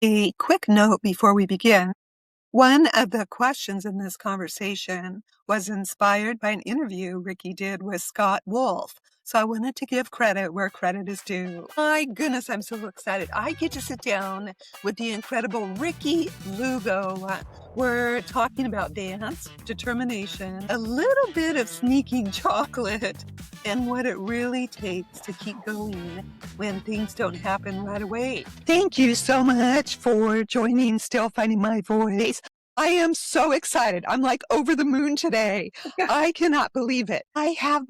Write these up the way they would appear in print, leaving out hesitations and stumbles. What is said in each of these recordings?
A quick note before we begin. One of the questions in this conversation was inspired by an interview Rikki did with Scott Wolf. So I wanted to give credit where credit is due. My goodness, I'm so excited. I get to sit down with the incredible Rikki Lugo. We're talking about dance, determination, a little bit of sneaking chocolate, and what it really takes to keep going when things don't happen right away. Thank you so much for joining Still Finding My Voice. I am so excited. I'm like over the moon today. I cannot believe it. I have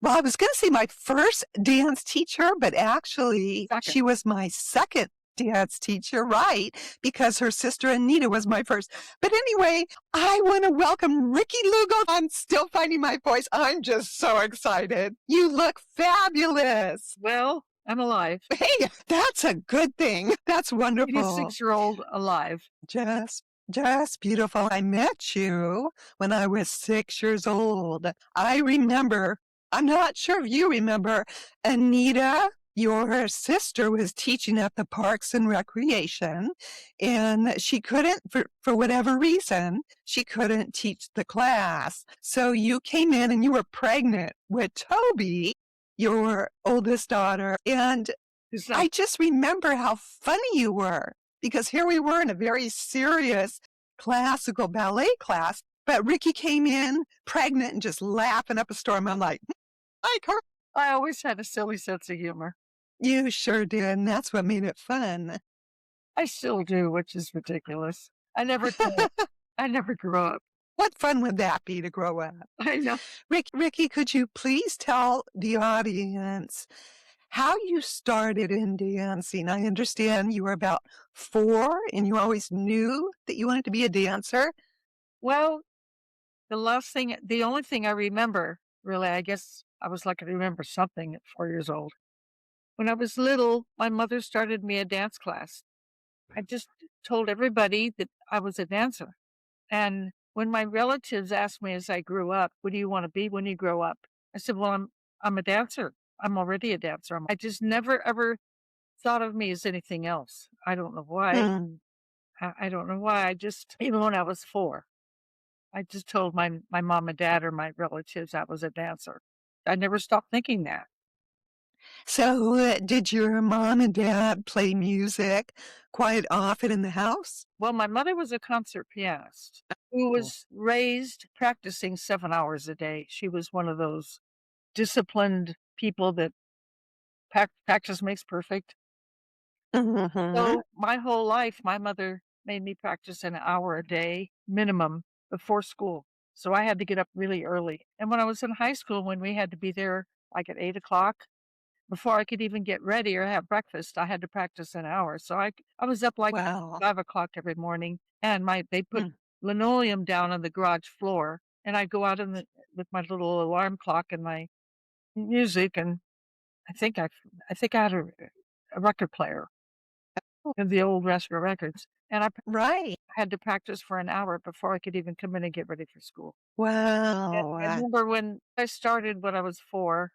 I was going to say my first dance teacher, but actually she was my second dance teacher, right? Because her sister Anita was my first. But anyway, I want to welcome Rikki Lugo on Still Finding My Voice. I'm just so excited. You look fabulous. Well, I'm alive. Hey, that's a good thing. That's wonderful. 86-year-old alive. Just beautiful. I met you when I was 6 years old. I remember, I'm not sure if you remember, Anita, your sister, was teaching at the Parks and Recreation, and she couldn't, for whatever reason, she couldn't teach the class. So you came in and you were pregnant with Toby, your oldest daughter, and I just remember how funny you were. Because here we were in a very serious classical ballet class, but Rikki came in pregnant and just laughing up a storm. I'm like, like her. I always had a silly sense of humor. You sure did, and that's what made it fun. I still do, which is ridiculous. I never grew up. What fun would that be to grow up? I know. Rikki, could you please tell the audience how you started in dancing? I understand you were about 4 and you always knew that you wanted to be a dancer. Well, the only thing I remember, really, I guess I was lucky to remember something at 4 years old. When I was little, my mother started me a dance class. I just told everybody that I was a dancer. And when my relatives asked me as I grew up, what do you want to be when you grow up? I said, well, I'm a dancer. I'm already a dancer. I just never, ever thought of me as anything else. I don't know why. I don't know why. Even when I was 4, I just told my mom and dad or my relatives I was a dancer. I never stopped thinking that. So did your mom and dad play music quite often in the house? Well, my mother was a concert pianist who was raised practicing 7 hours a day. She was one of those disciplined people that practice makes perfect. So my whole life, my mother made me practice an hour a day minimum before school. So I had to get up really early. And when I was in high school, when we had to be there like at 8 o'clock, before I could even get ready or have breakfast, I had to practice an hour. So I was up like Wow. 5 o'clock every morning, and they put linoleum down on the garage floor, and I'd go out with my little alarm clock and my music, and I think I had a record player of the old retro records, and I Right. had to practice for an hour before I could even come in and get ready for school. And Wow. I remember when I started when I was 4,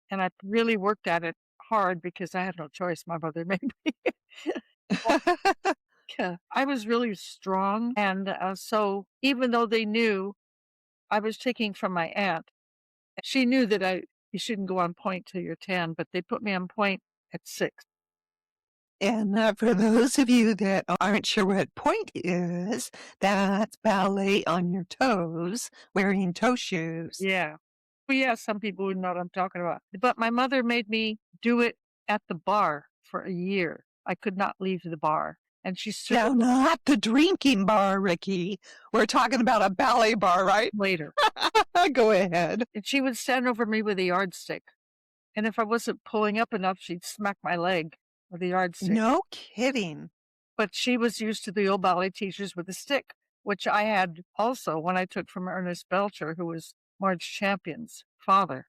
and I really worked at it hard because I had no choice. My mother made me. Yeah, I was really strong, and so even though they knew I was taking from my aunt, she knew that you shouldn't go on point till you're 10, but they put me on point at 6. And for those of you that aren't sure what point is, that's ballet on your toes, wearing toe shoes. Yeah. Well, yeah, some people would know what I'm talking about. But my mother made me do it at the bar for a year. I could not leave the bar. And she Now, served not the drinking bar, Rikki. We're talking about a ballet bar, right? later. Go ahead. And she would stand over me with a yardstick. And if I wasn't pulling up enough, she'd smack my leg with a yardstick. No kidding. But she was used to the old ballet teachers with a stick, which I had also when I took from Ernest Belcher, who was Marge Champion's father.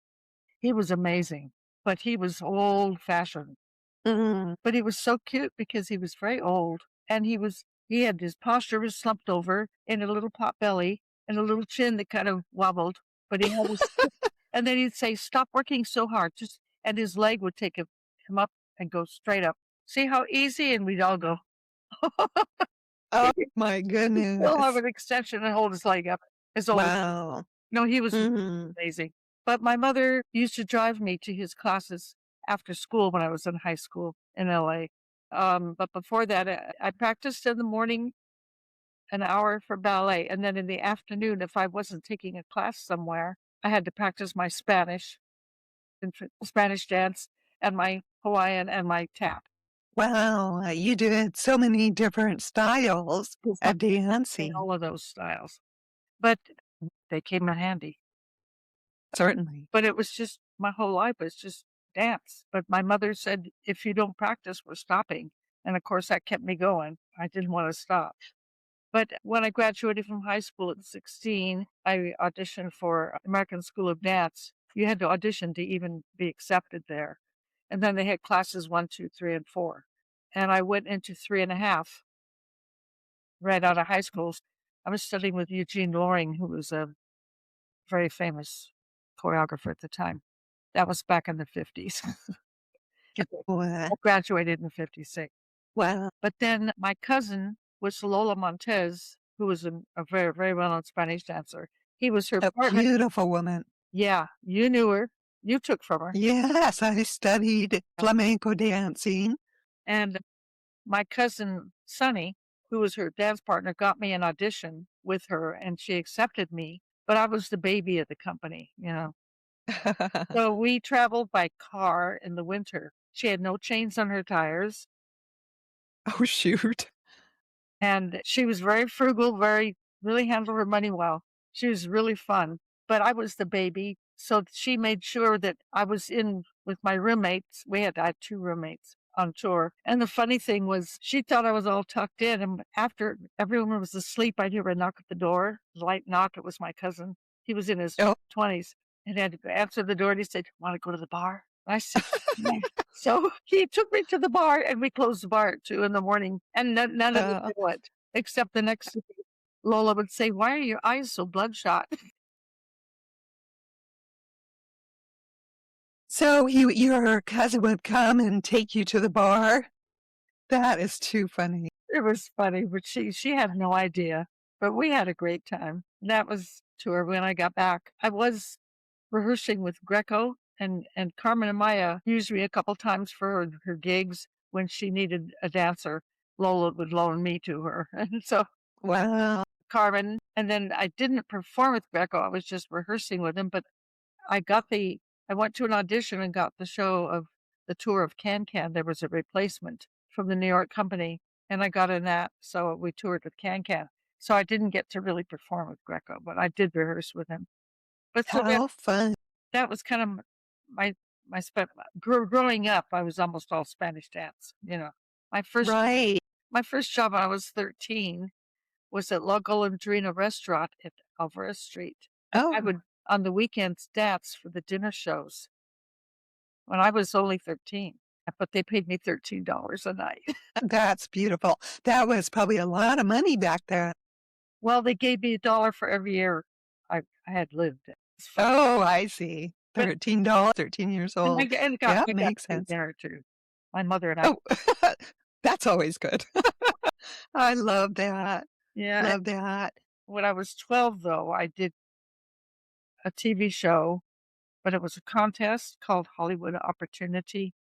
He was amazing, but he was old-fashioned. But he was so cute because he was very old, and he had his posture was slumped over and a little pot belly and a little chin that kind of wobbled, but he had his and then he'd say, "Stop working so hard," and his leg would take him up and go straight up. "See how easy?" And we'd all go, Oh He my could still have goodness. an extension and hold his leg up, his old Wow. no, he was Mhm. amazing. But my mother used to drive me to his classes after school when I was in high school in LA. But before that, I practiced in the morning an hour for ballet, and then in the afternoon, if I wasn't taking a class somewhere, I had to practice my Spanish and Spanish dance and my Hawaiian and my tap. Wow, you did so many different styles Because my of dancing. all of those styles, but they came in handy. Certainly. But it was just my whole life was just dance. But my mother said, "If you don't practice, we're stopping." And of course, that kept me going. I didn't want to stop. But when I graduated from high school at 16, I auditioned for American School of Dance. You had to audition to even be accepted there. And then they had classes 1, 2, 3, and 4. And I went into 3.5 right out of high school. I was studying with Eugene Loring, who was a very famous choreographer at the time. That was back in the 50s. Wa I graduated in 56. wow, But then my cousin was Lola Montez, who was a very, very well-known Spanish dancer. He was her a partner. beautiful woman. Yeah, you knew her. You took from her. Yes, I studied flamenco dancing. And my cousin Sonny, who was her dance partner, got me an audition with her, and she accepted me. But I was the baby of the company, you know. So we traveled by car in the winter. She had no chains on her tires. Oh, shoot. And she was very frugal, really handled her money well. She was really fun, but I was the baby, so she made sure that I was in with my roommates. I had 2 roommates on tour, and the funny thing was she thought I was all tucked in, and after everyone was asleep, I'd hear a knock at the door, light knock. It was my cousin. He was in his Oh. 20s, and I had to answer the door, and he said, "Wanna go to the bar?" I said, "Yeah." So he took me to the bar, and we closed the bar at 2 in the morning, and none of them Uh, knew it, except the next day, Lola would say, "Why are your eyes so bloodshot?" so your cousin would come and take you to the bar? That is too funny. It was funny, but she had no idea, but we had a great time. That was tour when I got back. I was rehearsing with Greco, and Carmen Amaya used me a couple times for her gigs when she needed a dancer. Lola would loan me to her, and so Wow. Carmen, and then I didn't perform with Greco, I was just rehearsing with him, but I got the I went to an audition and got the show of the tour of Can Can. There was a replacement from the New York company, and I got in that, so we toured with Can Can. So I didn't get to really perform with Greco, but I did rehearse with him. But so How fun. that was kind of my my spa growing up, I was almost all Spanish dance, you know. My first Right. my first job when I was 13 was at La Golondrina restaurant at Alvarez Street, and I Oh, would, on the weekends, dance for the dinner shows when I was only 13, but they paid me $13 a night. that's beautiful. That was probably a lot of money back then. Well, they gave me $1 for every year I had lived. It's fun, Oh, I see. but $13, 13 years old. I Yeah, got makes free sense. dinner too. My mother and I. Oh, that's always good. I love that. Yeah, and Love that. when I was 12, though, I did a TV show, but it was a contest called Hollywood Opportunity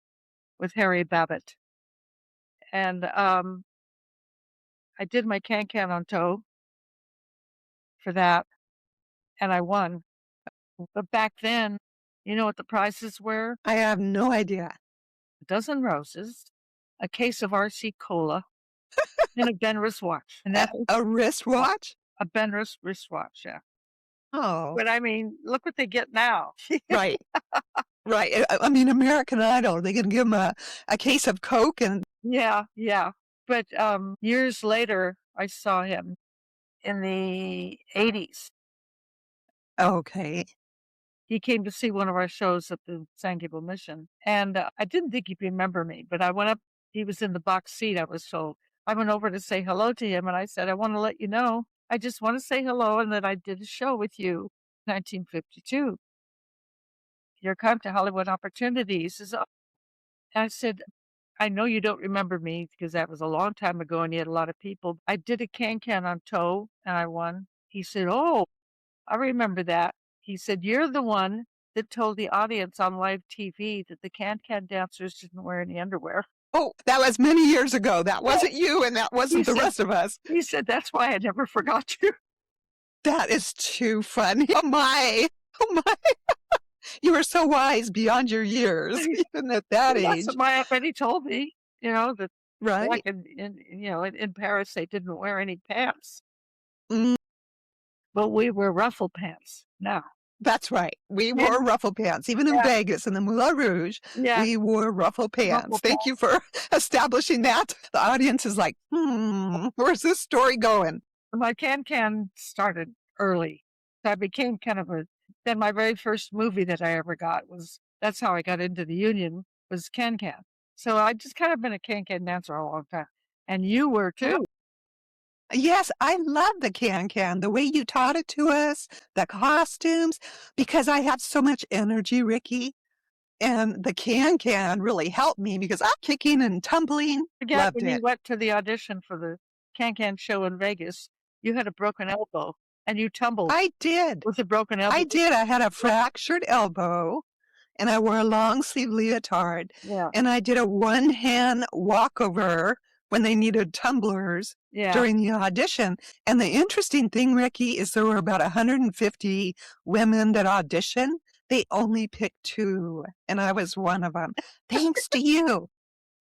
with Harry Babbitt, and, I did my can-can on toe for that, and I won. But back then, you know what the prizes were? I have no idea. A dozen roses, a case of RC Cola, and a Ben wristwatch, and A that was a wa wristwatch? a Ben wristwatch, yeah. Oh, But I mean, look what they get now. right, right. I mean, American Idol, they can give 'em a case of Coke and Yeah, yeah. But, years later, I saw him in the '80s. okay. He came to see one of our shows at the San Gabriel Mission, and, I didn't think he'd remember me, but I went up he was in the box seat, I was told. I went over to say hello to him, and I said, "I wanna let you know, I just wanna say hello and that I did a show with you, 1952. Your come to Hollywood Opportunities is up." And I said, I know you don't remember me because that was a long time ago and you had a lot of people. I did a can-can on toe and I won. He said, "Oh, I remember that." He said, "You're the one that told the audience on live TV that the can-can dancers didn't wear any underwear." Oh, that was many years ago. That Yeah. wasn't you, and that He wasn't the said rest of us. he said, "That's why I never forgot you." That is too funny. Oh my. Oh my. You were so wise beyond your years, even at that That's age. what my buddy told me, that back Right? in Paris, they didn't wear any pants, Mm, but we wear ruffle pants now. that's right. We wore And ruffle pants. Even in yeah, Vegas in the Moulin Rouge, yeah, we wore ruffle ruffle pants. Thank you pants. for establishing that. The audience is like, where's this story going? My can-can started early. So I became kind of then my very first movie that I ever got that's how I got into the union, was can-can. So I just kind of been a can-can dancer a long time. And you were too. Yes, I love the can-can, the way you taught it to us, the costumes, because I have so much energy, Ricky, and the can-can really helped me because I'm kicking and tumbling. Forget Loved when you it. went to the audition for the can-can show in Vegas, you had a broken elbow and you tumbled I did. with a broken I elbow. did. I had a fractured elbow, and I wore a long sleeve leotard, Yeah, and I did a one-hand walkover when they needed tumblers yeah. during the audition. And the interesting thing, Ricky, is there were about 150 women that auditioned. They only picked 2, and I was one of them. Thanks to you.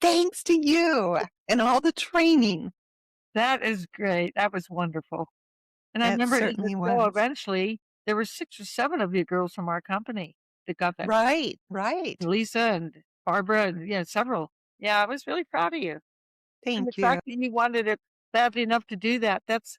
Thanks to you and all the training. That is great. That was wonderful. And I It remember in the certainly show was. eventually, there were 6 or 7 of you girls from our company that got that. Right, right. Lisa and Barbara and, several. Yeah, I was really proud of you. And the Thank you. fact that you wanted it badly enough to do that, that's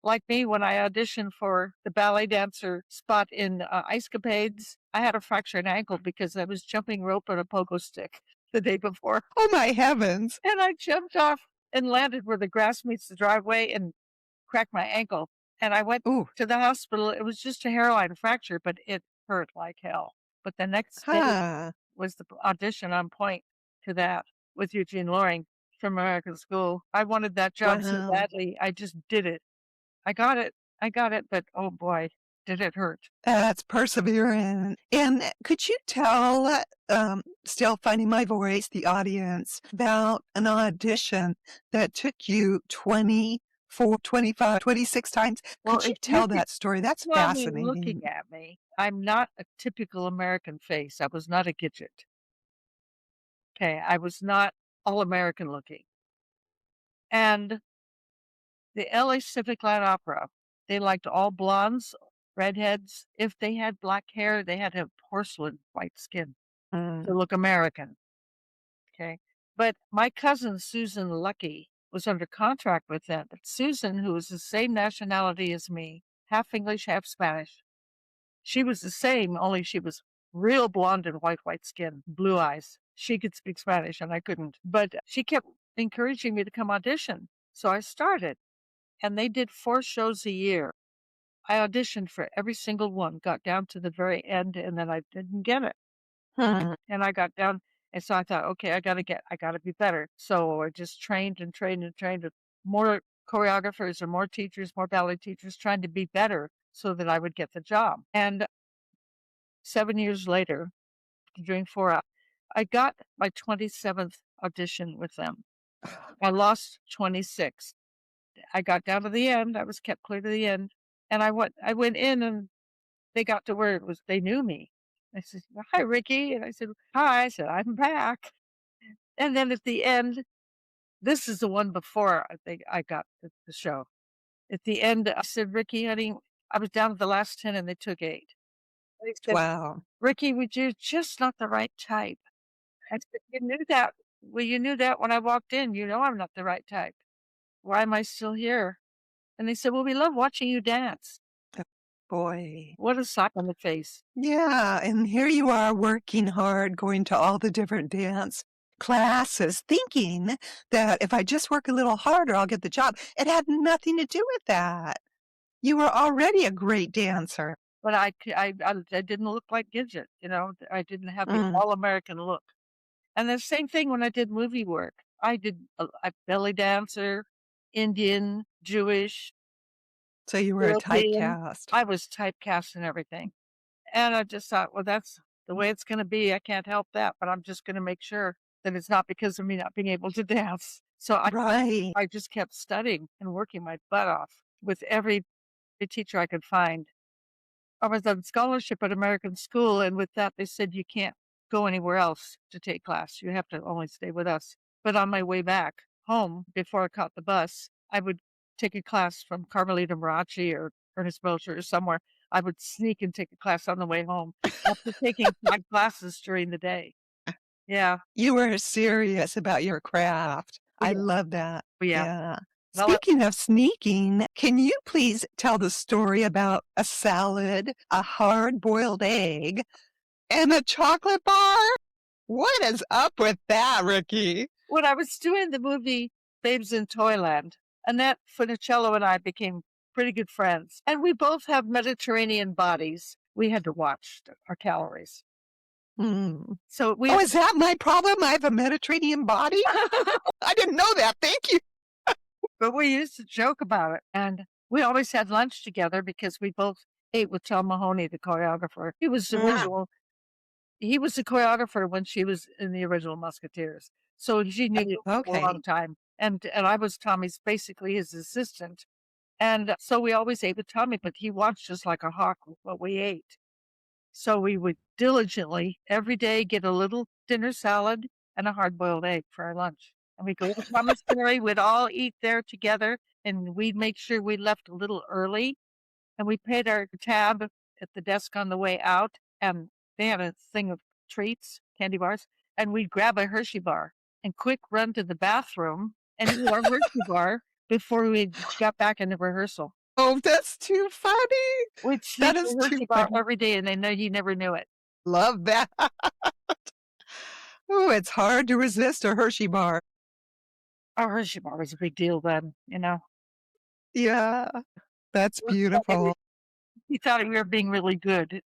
like me when I auditioned for the ballet dancer spot in, Ice Capades. I had a fractured ankle because I was jumping rope on a pogo stick the day before, Oh, my heavens. and I jumped off and landed where the grass meets the driveway and cracked my ankle, and I went Ooh, to the hospital. It was just a hairline fracture, but it hurt like hell. But the next day huh. was the audition on point to that with Eugene Loring from American School. I wanted that job so Wow. badly. I just did it. I got it. I got it, but oh boy, did it hurt. That's perseverance. And could you tell, still finding my voice, the audience, about an audition that took you 24, 25, 26 times? Well, Could you if you tell could that story? That's saw me looking fascinating. at me, I'm not a typical American face. I was not a Gidget. Okay, I was not all American looking. And the LA Civic Light Opera, they liked all blondes, redheads. If they had black hair, they had to have porcelain white skin to Mm. look American. Okay. But my cousin Susan Lucky was under contract with them. But Susan, who was the same nationality as me, half English, half Spanish, she was the same, only she was real blonde and white skin, blue eyes. She could speak Spanish and I couldn't. But she kept encouraging me to come audition. So I started, and they did 4 shows a year. I auditioned for every single one, got down to the very end, and then I didn't get it. Hmm. And I got down, and so I thought, okay, I gotta be better. So I just trained and trained and trained with more choreographers and more teachers, more ballet teachers, trying to be better so that I would get the job. And 7 years later, doing 4 out, I got my 27th audition with them. I lost 26. I got down to the end. I was kept clear to the end, and I went in, and they got to where it was they knew me. I said, "Hi, Ricky," and I said, "Hi," I said, "I'm back." And then at the end, this is the one before I think I got the show. At the end, I said, "Ricky, honey," I was down to the last 10 and they took 8. They said, Wow. "Ricky, would you just not the right type?" I said, "You knew that. Well, you knew that when I walked in. You know I'm not the right type. Why am I still here?" And they said, "Well, we love watching you dance." Oh, boy. What a slap in the face. Yeah, and here you are working hard, going to all the different dance classes, thinking that if I just work a little harder, I'll get the job. It had nothing to do with that. You were already a great dancer. But I didn't look like Gidget, I didn't have the Mm. all-American look. And the same thing when I did movie work. I did a belly dancer, Indian, Jewish, So you were a European. typecast. I was typecast and everything. And I just thought, well, that's the way it's going to be. I can't help that, but I'm just going to make sure that it's not because of me not being able to dance. So Right. I just kept studying and working my butt off with every teacher I could find. I was on scholarship at American School, and with that, they said you can't go anywhere else to take class. You have to only stay with us. But on my way back home, before I caught the bus, I would take a class from Carmelita Marachi or Ernest Belcher or somewhere. I would sneak and take a class on the way home after taking 5 classes during the day. Yeah. You were serious about your craft. I Yeah. love that. Yeah. Yeah. Well, Speaking of sneaking, can you please tell the story about a salad, a hard-boiled egg, and a chocolate bar? What is up with that, Rikki? when I was doing the movie Babes in Toyland, Annette Funicello and I became pretty good friends. And we both have Mediterranean bodies. We had to watch our calories. Mm. So we Oh, is that my problem? I have a Mediterranean body? I didn't know that. Thank you. but we used to joke about it. And we always had lunch together because we both ate with Tom Mahoney, the choreographer. He was the original. He was the choreographer when she was in the original Musketeers. So she knew him for a Okay. long time. And I was Tommy's basically his assistant. And so we always ate with Tommy, but he watched us like a hawk with what we ate. So we would diligently every day get a little dinner salad and a hard-boiled egg for our lunch. And we'd go to Tommy's Ferry, we'd all eat there together, and we'd make sure we left a little early. And we paid our tab at the desk on the way out, and they had a thing of treats, candy bars, and we'd grab a Hershey bar and quick run to the bathroom and eat our Hershey bar before we got back into rehearsal. Oh, that's too funny. We'd That sneak a is too Hershey bar funny. every day, and they know you never knew it. Love that. Oh, it's hard to resist a Hershey bar. Our Hershey bar was a big deal then, you know. Yeah, that's We thought beautiful. we thought we were being really good.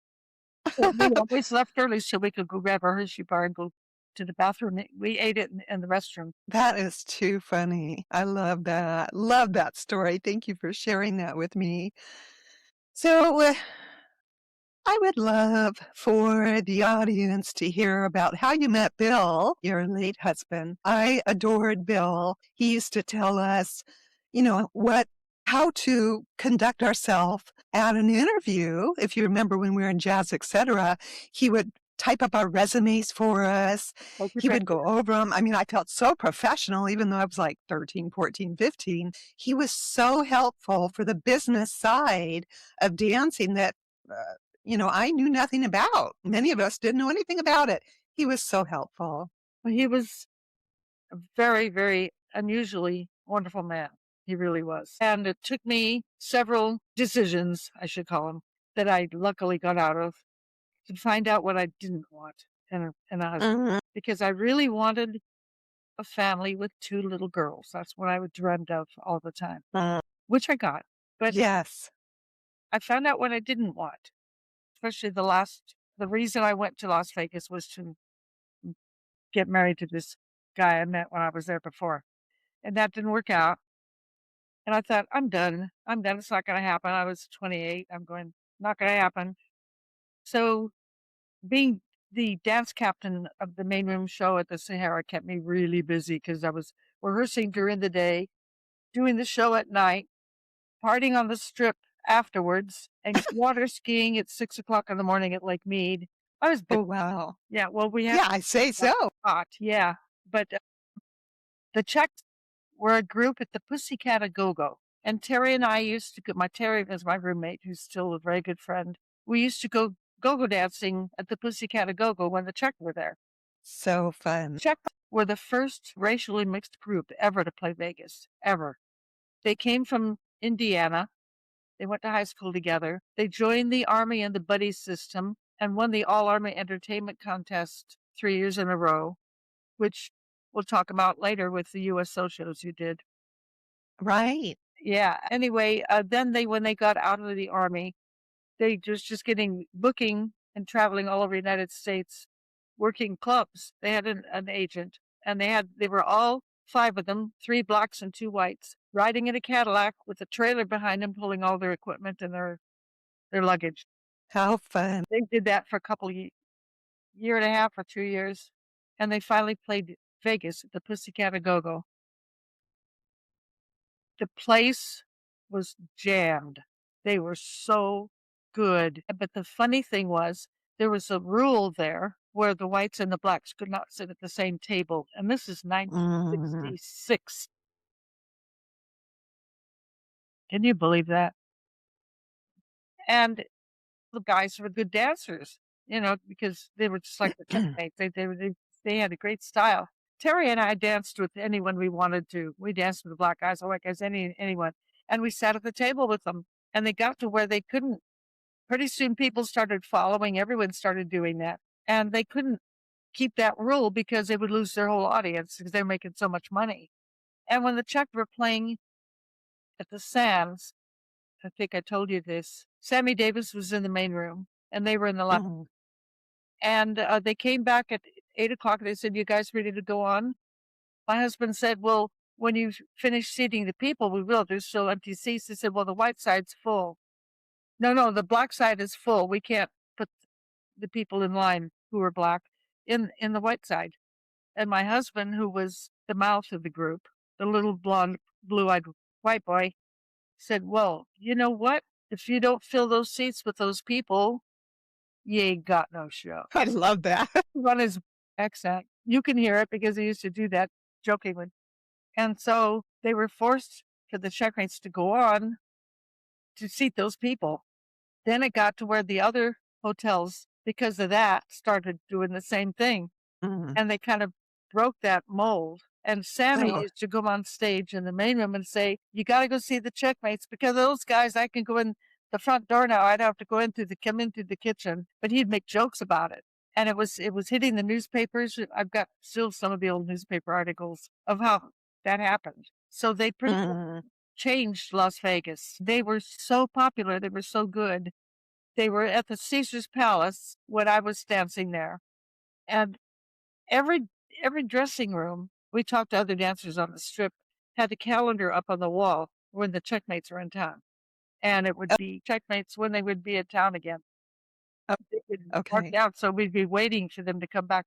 So we always left early so we could go grab our Hershey bar and go to the bathroom. We ate it in the restroom. That is too funny. I love that. Love that story. Thank you for sharing that with me. So, I would love for the audience to hear about how you met Bill, your late husband. I adored Bill. He used to tell us, how to conduct ourselves at an interview. If you remember when we were in Jazz, etc., he would type up our resumes for us. He would go over them. I mean, I felt so professional, even though I was like 13, 14, 15. He was so helpful for the business side of dancing that, I knew nothing about. Many of us didn't know anything about it. He was so helpful. Well, he was a very, very unusually wonderful man. He really was. And it took me several decisions, I should call them, that I luckily got out of to find out what I didn't want in a husband. Because I really wanted a family with 2 little girls. That's what I would dreamed of all the time, which I got. But Yes. I found out what I didn't want, especially the reason I went to Las Vegas was to get married to this guy I met when I was there before. And that didn't work out. And I thought, I'm done. I'm done. It's not going to happen. I was 28. I'm going, not going to happen. So being the dance captain of the main room show at the Sahara kept me really busy because I was rehearsing during the day, doing the show at night, partying on the strip afterwards, and water skiing at 6 o'clock in the morning at Lake Mead. I was busy. Oh, wow. Yeah, well, we had Yeah, I say so. hot, yeah. But the Czechs were a group at the Pussycat a Go-Go. And Terry and I used to go, Terry was my roommate, who's still a very good friend. We used to go dancing at the Pussycat a Go-Go when the Czechs were there. So fun. Czechs were the first racially mixed group ever to play Vegas, ever. They came from Indiana. They went to high school together. They joined the Army and the buddy system and won the All-Army Entertainment Contest 3 years in a row, which we'll talk about later with the USO shows you did. Right. Yeah. Anyway, then when they got out of the Army, they just getting booking and traveling all over the United States working clubs. They had an agent, and they were all 5 of them, 3 blacks and 2 whites, riding in a Cadillac with a trailer behind them, pulling all their equipment and their luggage. How fun. They did that for a couple of year and a half or 2 years, and they finally played Vegas at the Pussycat A Go-Go. The place was jammed. They were so good. But the funny thing was, there was a rule there where the whites and the blacks could not sit at the same table, and this is Mm. 1966. Can you believe that? And the guys were good dancers, because they were just like the Checkmates. They had a great style. Terry and I danced with anyone we wanted to. We danced with the black guys, the white guys, anyone. And we sat at the table with them. And they got to where they couldn't. Pretty soon people started following. Everyone started doing that. And they couldn't keep that rule because they would lose their whole audience because they're making so much money. And when the Czech were playing at the Sands, I think I told you this, Sammy Davis was in the main room and they were in the left. And they came back at 8:00. They said, "You guys ready to go on?" My husband said, "Well, when you finish seating the people, we will. There's still empty seats." They said, "Well, the white side's full." No, the black side is full. We can't put the people in line who are black in the white side. And my husband, who was the mouth of the group, the little blonde, blue-eyed white boy, said, "Well, you know what? If you don't fill those seats with those people, you ain't got no show." I love that. On his accent. You can hear it because he used to do that jokingly. And so they were forced for the Checkmates to go on to seat those people. Then it got to where the other hotels, because of that, started doing the same thing. And they kind of broke that mold. And Sammy Oh. used to go on stage in the main room and say, "You got to go see the Checkmates because those guys, I can go in the front door now. I'd have to come in through the kitchen." But he'd make jokes about it. And it was hitting the newspapers. I've got still some of the old newspaper articles of how that happened. So they pretty much changed Las Vegas. They were so popular. They were so good. They were at the Caesar's Palace when I was dancing there. And every dressing room, we talked to other dancers on the Strip, had a calendar up on the wall when the Checkmates were in town. And it would be Checkmates when they would be in town again. They would mark Okay. out, so we'd be waiting for them to come back.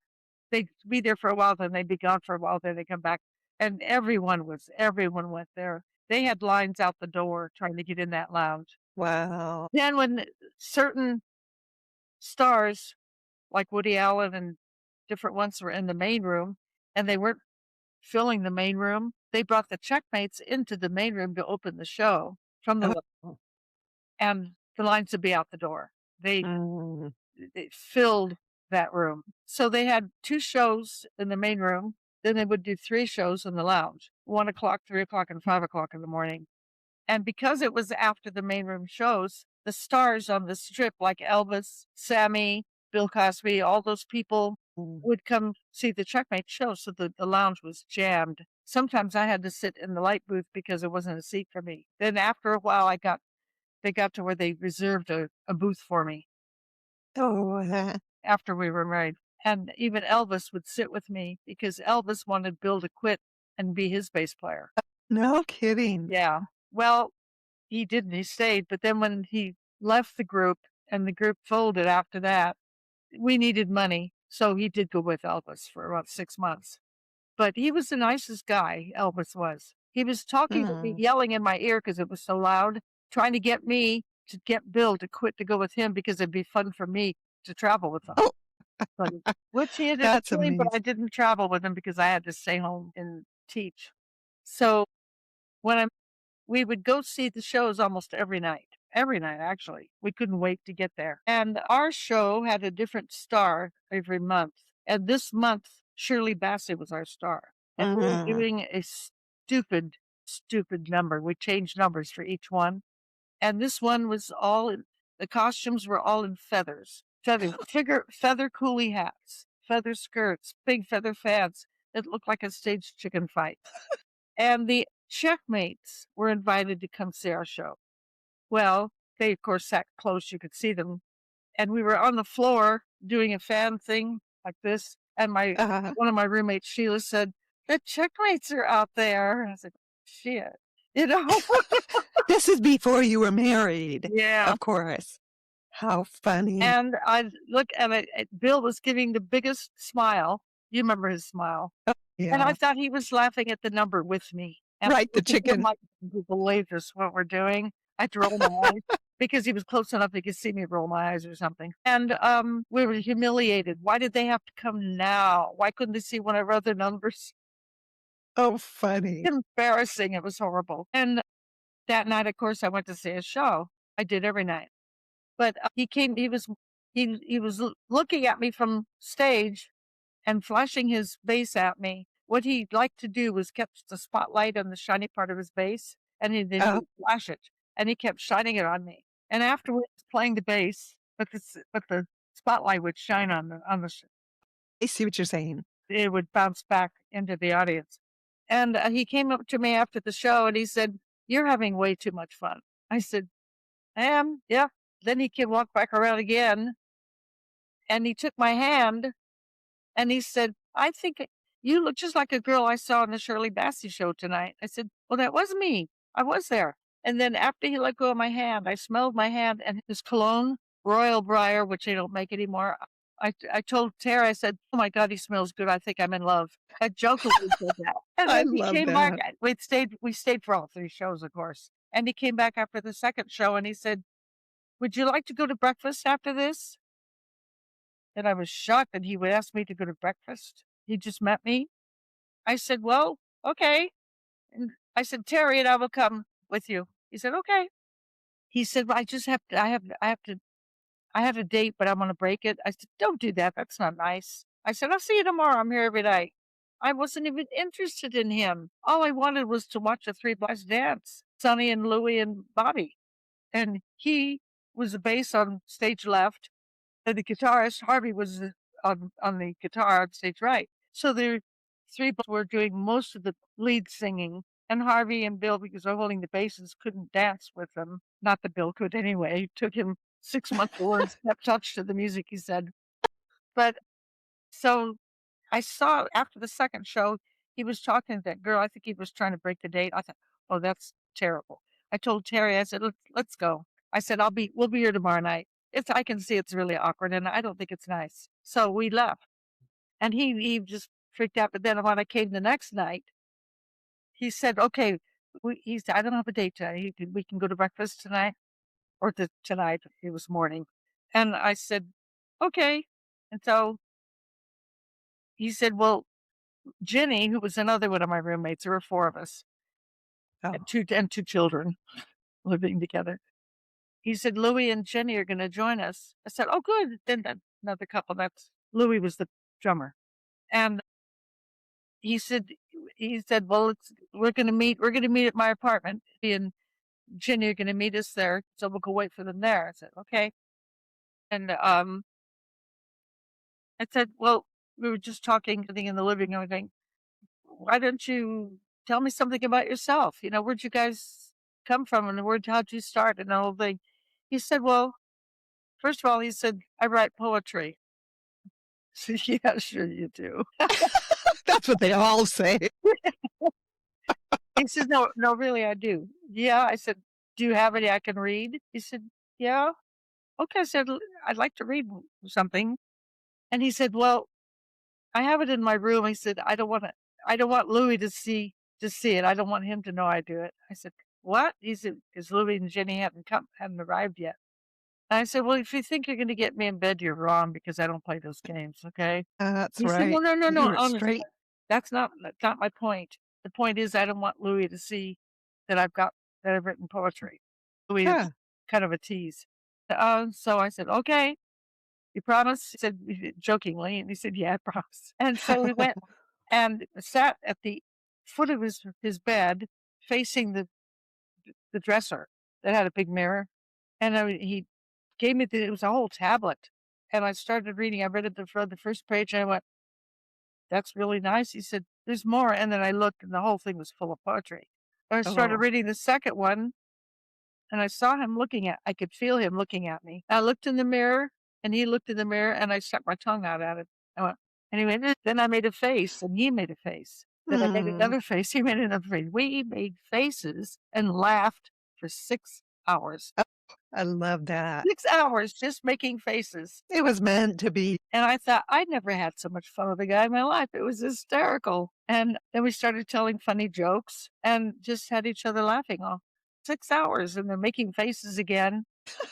They'd be there for a while, then they'd be gone for a while, then they'd come back. And everyone went there. They had lines out the door trying to get in that lounge. Wow. Then when certain stars like Woody Allen and different ones were in the main room and they weren't filling the main room, they brought the Checkmates into the main room to open the show from the Oh. and the lines would be out the door. They Mm. filled that room. So they had 2 shows in the main room, then they would do 3 shows in the lounge, 1:00, 3:00, and 5:00 in the morning. And because it was after the main room shows, the stars on the Strip like Elvis, Sammy, Bill Cosby, all those people would come see the Checkmate show, so the lounge was jammed. Sometimes I had to sit in the light booth because there wasn't a seat for me. Then after a while, they got to where they reserved a booth for me Oh. after we were married. And even Elvis would sit with me because Elvis wanted Bill to quit and be his bass player. No kidding. Yeah. Well, he didn't, he stayed, but then when he left the group and the group folded after that, we needed money, so he did go with Elvis for about 6 months. But he was the nicest guy, Elvis was. He was talking to me, yelling in my ear because it was so loud, trying to get me to get Bill to quit to go with him because it'd be fun for me to travel with him. Oh. Which he ended up That's doing, but I amazing. didn't travel with him because I had to stay home and teach. So when we would go see the shows almost every night. Every night, actually. We couldn't wait to get there. And our show had a different star every month. And this month, Shirley Bassey was our star. And we were doing a stupid, stupid number. We changed numbers for each one. And this one was the costumes were all in feathers. Feather coolie hats, feather skirts, big feather fans. It looked like a staged chicken fight. And the Checkmates were invited to come see our show. Well, they, of course, sat close. You could see them. And we were on the floor doing a fan thing. like this. And Uh, one of my roommates, Sheila, said, "The Checkmates are out there." I said, "Shit," you know? this is before you were married, Yeah. of course. How funny. And I look and Bill was giving the biggest smile. You remember his smile. Oh, And I yeah. thought he was laughing at the number with me. And Right, the thinking, "Oh chicken. my, can you believe this, what we're doing?" I had to roll my eyes because he was close enough he could see me roll my eyes or something. And we were humiliated. Why did they have to come now? Why couldn't they see one of our other numbers? Oh, funny. Embarrassing. It was horrible. And that night, of course, I went to see a show. I did every night. But he came, he was looking at me from stage and flashing his bass at me. What he liked to do was kept the spotlight on the shiny part of his bass, and then he Oh, would flash it, and he kept shining it on me. And afterwards, playing the bass, but the spotlight would shine on I see what you're saying. it would bounce back into the audience. And he came up to me after the show, and he said, "You're having way too much fun." I said, "I am, yeah." Then he came walk back around again, and he took my hand and he said, "I think you look just like a girl I saw on the Shirley Bassey show tonight." I said, "Well, that was me. I was there." And then after he let go of my hand, I smelled my hand and his cologne, Royal Briar, which they don't make anymore. I told Tara, I said, "Oh my God, he smells good. I think I'm in love." I jokingly said that. And I then he love came back. that. We stayed for all three shows, of course. And he came back after the second show and he said, "Would you like to go to breakfast after this?" And I was shocked that he would ask me to go to breakfast. He just met me. I said, "Well, okay." And I said, "Terry and I will come with you." He said, "Okay." He said, "Well, I just have to, I have a date, but I'm going to break it." I said, "Don't do that. That's not nice." I said, "I'll see you tomorrow. I'm here every night." I wasn't even interested in him. All I wanted was to watch the three boys dance, Sonny and Louie and Bobby. And he was the bass on stage left. And the guitarist, Harvey, was on the guitar on stage right. So the three were doing most of the lead singing. And Harvey and Bill, because they're holding the basses, couldn't dance with them. Not that Bill could anyway. It took him 6 months to learn step touch to the music, he said. But so I saw after the second show, he was talking to that girl. I think he was trying to break the date. I thought, "Oh, that's terrible." I told Terry, I said, let's go." I said, we'll be here tomorrow night. I can see it's really awkward and I don't think it's nice. So we left and he just freaked out. But then when I came the next night, he said, "Okay," he said, "I don't have a date tonight. We can go to breakfast tonight or tonight." It was morning. And I said, "Okay." And so he said, "Well, Jenny," who was another one of my roommates, there were four of us, Oh, and two children living together. He said, "Louie and Jenny are going to join us." I said, "Oh, good." Then another couple. That's Louie was the drummer, and he said, "Well, we're going to meet. We're going to meet at my apartment. He and Jenny are going to meet us there, so we'll go wait for them there." I said, "Okay." And I said, "Well, we were just talking, sitting in the living room, going, why don't you tell me something about yourself? Where'd you guys come from and how'd you start and the whole thing?" He said, "Well, first of all," he said, "I write poetry." I said, "Yeah, sure you do." that's what they all say. He said, "No, no, really, I do." "Yeah." I said, "Do you have any I can read?" He said, "Yeah." "Okay." I said, "I'd like to read something." And he said, "Well, I have it in my room." He said, I don't want Louis to see it. I don't want him to know I do it." I said, "What?" He said, "Because Louis and Jenny hadn't arrived yet." And I said, "Well, if you think you're going to get me in bed, you're wrong because I don't play those games." Okay. That's He said, "No, right. no, no, You no, were honest. straight. That's not my point. The point is I don't want Louis to see that that I've written poetry." Louis is Yeah. kind of a tease. So I said, "Okay, you promise?" He said jokingly, and he said, "Yeah, I promise." And so we went and sat at the foot of his bed, facing the dresser that had a big mirror. And he gave me it was a whole tablet. And I started reading. I read it read the first page, and I went, "That's really nice." He said, "There's more." And then I looked, and the whole thing was full of poetry. I started Oh, reading the second one, and I could feel him looking at me. I looked in the mirror, and he looked in the mirror, and I stuck my tongue out at him. I went, and he went, then I made a face, and he made a face. Then I made another face, he made another face. We made faces and laughed for 6 hours. Oh, I love that. 6 hours just making faces. It was meant to be. And I thought, I'd never had so much fun with a guy in my life. It was hysterical. And then we started telling funny jokes and just had each other laughing all 6 hours and then making faces again.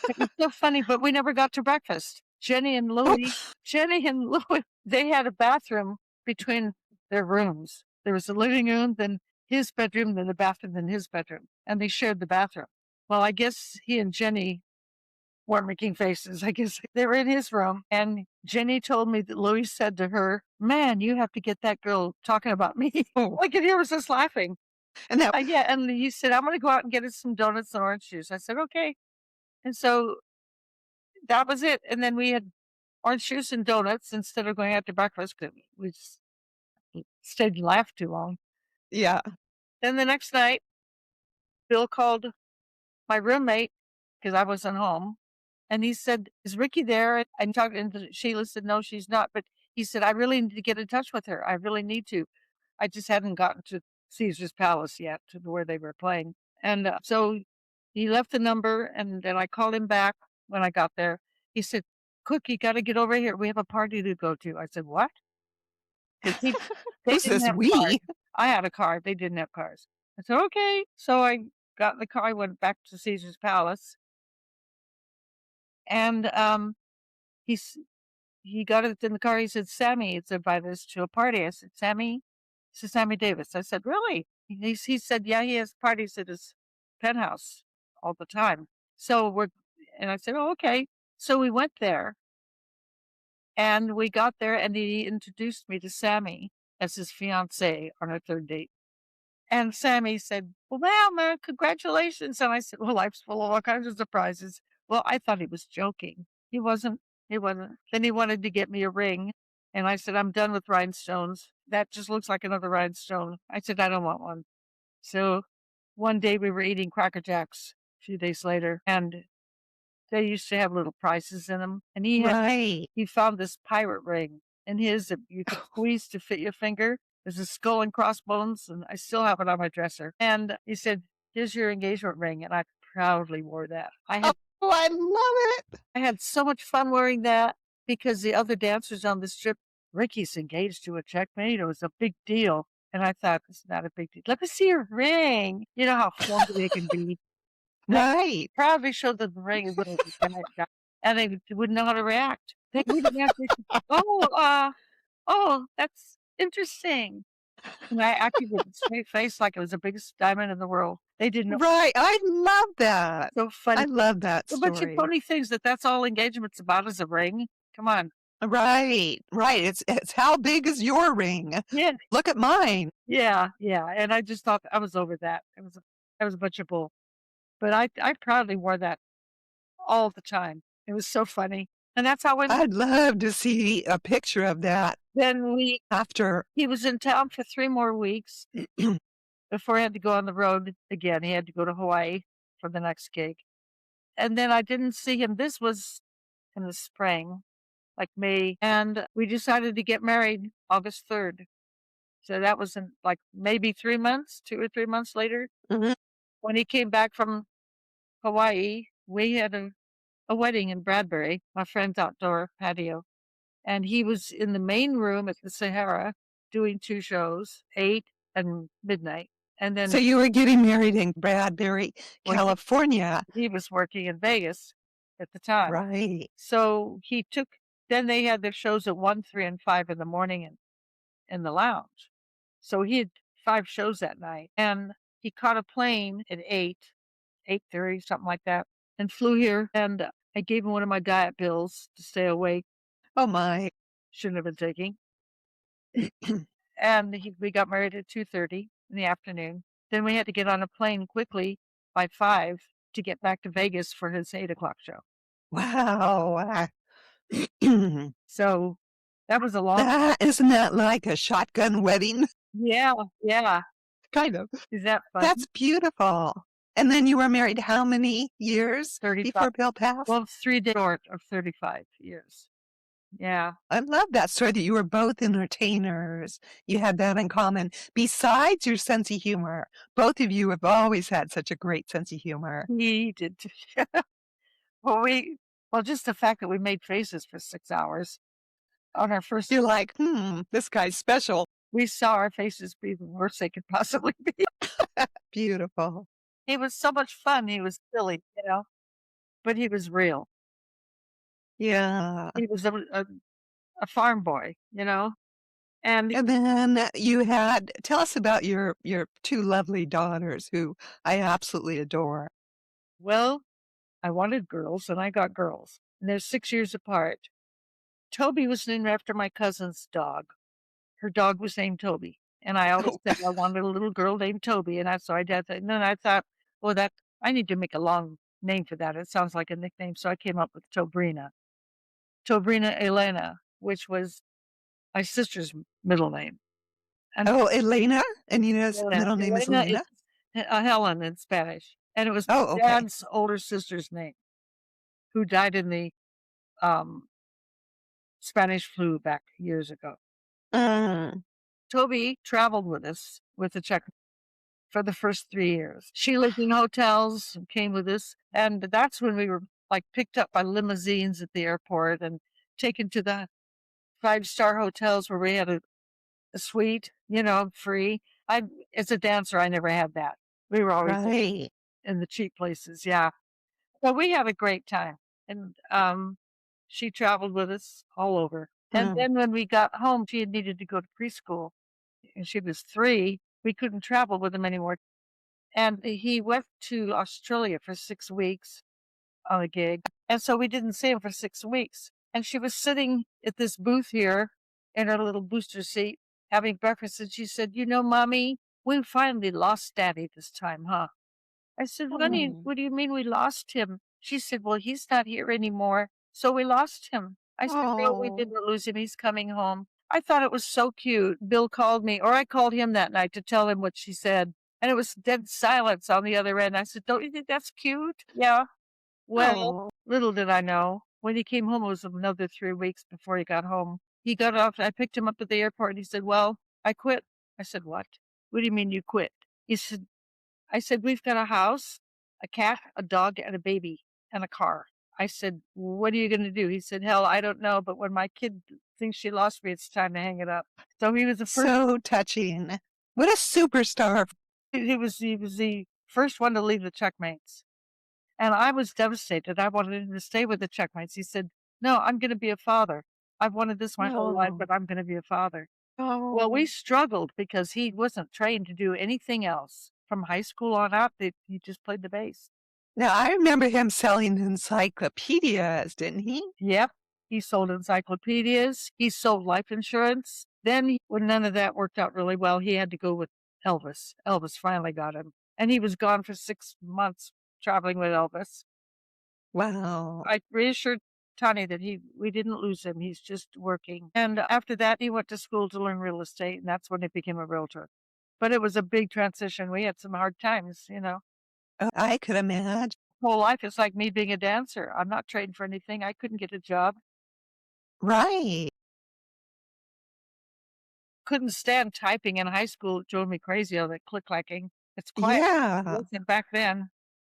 It was so funny, but we never got to breakfast. Jenny and Oh, Louie, they had a bathroom between their rooms. There was a living room, then his bedroom, then the bathroom, then his bedroom. And they shared the bathroom. Well, I guess he and Jenny weren't making faces. I guess they were in his room. And Jenny told me that Louis said to her, "Man, you have to get that girl talking about me." oh. I could hear was just laughing. And that, Yeah. And he said, "I'm going to go out and get us some donuts and orange juice." I said, "Okay." And so that was it. And then we had orange juice and donuts instead of going out to breakfast because we just stayed and laughed too long. yeah. Then the next night, Bill called my roommate because I wasn't home. And he said, "Is Rikki there?" And talking to Sheila said, "No, she's not." But he said, "I really need to get in touch with her. I really need to. I just hadn't gotten to Caesar's Palace yet to where they were playing." And so he left the number, and then I called him back when I got there. He said, "Cook, you got to get over here. We have a party to go to." I said, "What?" Because they Who's didn't this have cars. we? I had a car. They didn't have cars. I said, "Okay." So I got in the car. I went back to Caesar's Palace. And he's he got it in the car. He said, "Sammy, it's invited us to a party." I said, "Sammy?" He said, "Sammy Davis." I said, "Really?" He said, "Yeah, he has parties at his penthouse all the time." And I said, "Oh, okay." So we went there and we got there and he introduced me to Sammy as his fiance on our third date. And Sammy said, "Well, ma'am, congratulations." And I said, "Well, life's full of all kinds of surprises." Well, I thought he was joking. He wasn't. He wasn't. Then he wanted to get me a ring. And I said, "I'm done with rhinestones. That just looks like another rhinestone." I said, "I don't want one." So one day we were eating Cracker Jacks a few days later, and they used to have little prizes in them. And Right. he found this pirate ring in his that you could squeeze to fit your finger. There's a skull and crossbones, and I still have it on my dresser. And he said, "Here's your engagement ring." And I proudly wore that. Oh, I love it. I had so much fun wearing that because the other dancers on this trip, "Rikki's engaged to a checkmate." It was a big deal. And I thought, it's not a big deal. Let me see your ring. You know how fluffy they can be. Right. Proudly showed them the ring and they wouldn't know how to react. They wouldn't answer. Oh, that's interesting." And I acted with a straight face like it was the biggest diamond in the world. They didn't know. Right. I love that. So funny. I love that A bunch of story. funny things that's all engagement's about is a ring. Come on. Right. Right. It's how big is your ring? Yeah. Look at mine. Yeah. Yeah. And I just thought I was over that. That was a bunch of bull. But I proudly wore that all the time. It was so funny. And that's how I'd love to see a picture of that then after. he was in town for 3 more weeks before he had to go on the road again. He had to go to Hawaii for the next gig. And then I didn't see him. This was in the spring, like May. And we decided to get married August 3rd. So that was in like maybe 3 months, 2 or 3 months later. Mhm. When he came back from Hawaii, we had a wedding in Bradbury, my friend's outdoor patio. And he was in the main room at the Sahara doing 2 shows, 8 and midnight. And then So you were getting married in Bradbury, Well, California. he was working in Vegas at the time. Right. So then they had their shows at 1, 3, and 5 in the morning in the lounge. So he had 5 shows that night. And he caught a plane at 8:30, something like that, and flew here. And I gave him one of my diet pills to stay awake. Oh my. Shouldn't have been taking. And we got married at 2:30 in the afternoon. Then we had to get on a plane quickly by 5 to get back to Vegas for his 8:00 show. Wow. So that was a long. Isn't that like a shotgun wedding? Yeah, yeah. Kind of. Is that fun? That's beautiful. And then you were married how many years 35. before Bill passed? Well, 3 days short of 35 years. Yeah. I love that story that you were both entertainers. You had that in common. Besides your sense of humor, both of you have always had such a great sense of humor. He did too. Well, well, just the fact that we made faces for 6 hours on our first You're like, this guy's special. we saw our faces be the worst they could possibly be. Beautiful. He was so much fun, he was silly, but he was real. Yeah. He was a farm boy, and And then you had tell us about your 2 lovely daughters who I absolutely adore. well, I wanted girls, and I got girls, and they're 6 years apart. Toby was named after my cousin's dog. Her dog was named Toby, and I always Oh, said I wanted a little girl named Toby, and that's so I did that. And then I thought, well, that I need to make a long name for that. It sounds like a nickname, so I came up with Tobrina, Tobrina Elena, which was my sister's middle name. And oh, Elena? And Nina's Elena, middle name is Elena is Elena? Helen in Spanish, and it was my Oh, okay. dad's older sister's name, who died in the um, Spanish flu back years ago. Mm, Toby traveled with us with the Czech for the first 3 years. She lived in hotels and came with us, and that's when we were, like, picked up by limousines at the airport and taken to the five-star hotels where we had a suite, free. I As a dancer, I never had that. We were always right. in the cheap places, yeah. So we had a great time, and, she traveled with us all over. And Mm, then when we got home, she had needed to go to preschool, and she was 3. We couldn't travel with him anymore. And he went to Australia for 6 weeks on a gig, and so we didn't see him for 6 weeks, and she was sitting at this booth here in her little booster seat having breakfast, and she said, Mommy, we finally lost Daddy this time, huh?" I said, "Honey, mm. what do you mean we lost him?" She said, "Well, he's not here anymore, so we lost him." I said, "No, we Oh, didn't lose him. He's coming home." I thought it was so cute. Bill called me, or I called him that night to tell him what she said, and it was dead silence on the other end. I said, "Don't you think that's cute?" Yeah. Well, oh. little did I know, when he came home, it was another 3 weeks before he got home. He got off, I picked him up at the airport, and he said, "Well, I quit." I said, "What? What do you mean you quit?" He said, I said, "We've got a house, a cat, a dog, and a baby, and a car." I said, "What are you gonna do?" He said, "Hell, I don't know, but when my kid thinks she lost me, it's time to hang it up." So he was the first So touching. What a superstar. he was the first one to leave the Checkmates, and I was devastated. I wanted him to stay with the Checkmates. He said, "No, I'm gonna be a father. I've wanted this my whole life, Oh, but I'm gonna be a father." Well, we oh. struggled because he wasn't trained to do anything else. From high school on up, he just played the bass. Now, I remember him selling encyclopedias, didn't he? Yep. He sold encyclopedias. He sold life insurance. Then, when none of that worked out really well, he had to go with Elvis. Elvis finally got him. And he was gone for 6 months traveling with Elvis. Wow. I reassured Tony that we didn't lose him. He's just working. And after that, he went to school to learn real estate, and that's when he became a realtor. But it was a big transition. We had some hard times. Oh, I could imagine. Whole life is like me being a dancer. I'm not trained for anything. I couldn't get a job. Right. Couldn't stand typing in high school. It drove me crazy, all that click-clacking. It's quiet. It Yeah. wasn't back then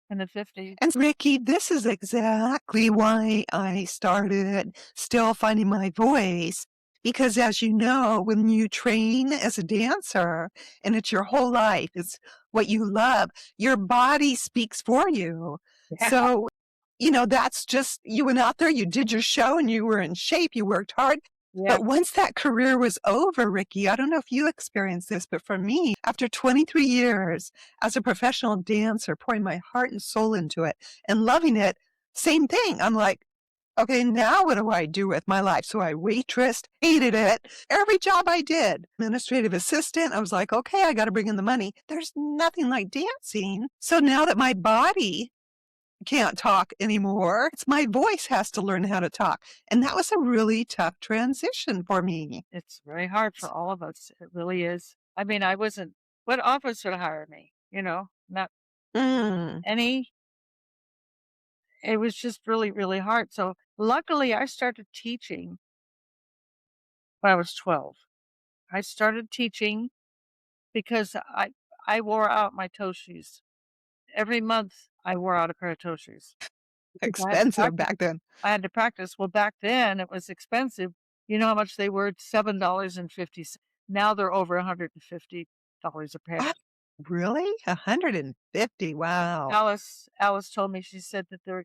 in the '50s. And Ricky, this is exactly why I started still finding my voice. Because as you know, when you train as a dancer and it's your whole life, it's what you love, your body speaks for you. Yeah, So, that's just, you went out there, you did your show and you were in shape, you worked hard. yeah, But once that career was over, Ricky, I don't know if you experienced this, but for me, after 23 years as a professional dancer, pouring my heart and soul into it and loving it, same thing. I'm like, okay, now what do I do with my life? So I waitressed, hated it. Every job I did, administrative assistant, I was like, okay, I got to bring in the money. There's nothing like dancing. So now that my body can't talk anymore, it's my voice has to learn how to talk. And that was a really tough transition for me. it's very hard for all of us. It really is. I mean, I wasn't what office would hire me? Not Mm, any. It was just really, really hard. So luckily, I started teaching when I was 12. I started teaching because I wore out my toe shoes. Every month, I wore out a pair of toe shoes because I had to Expensive practice. back then. I had to practice. Well, back then, it was expensive. You know how much they were? $7.50. Now they're over $150 a pair. What? Really? 150, wow. Alice told me, she said that they're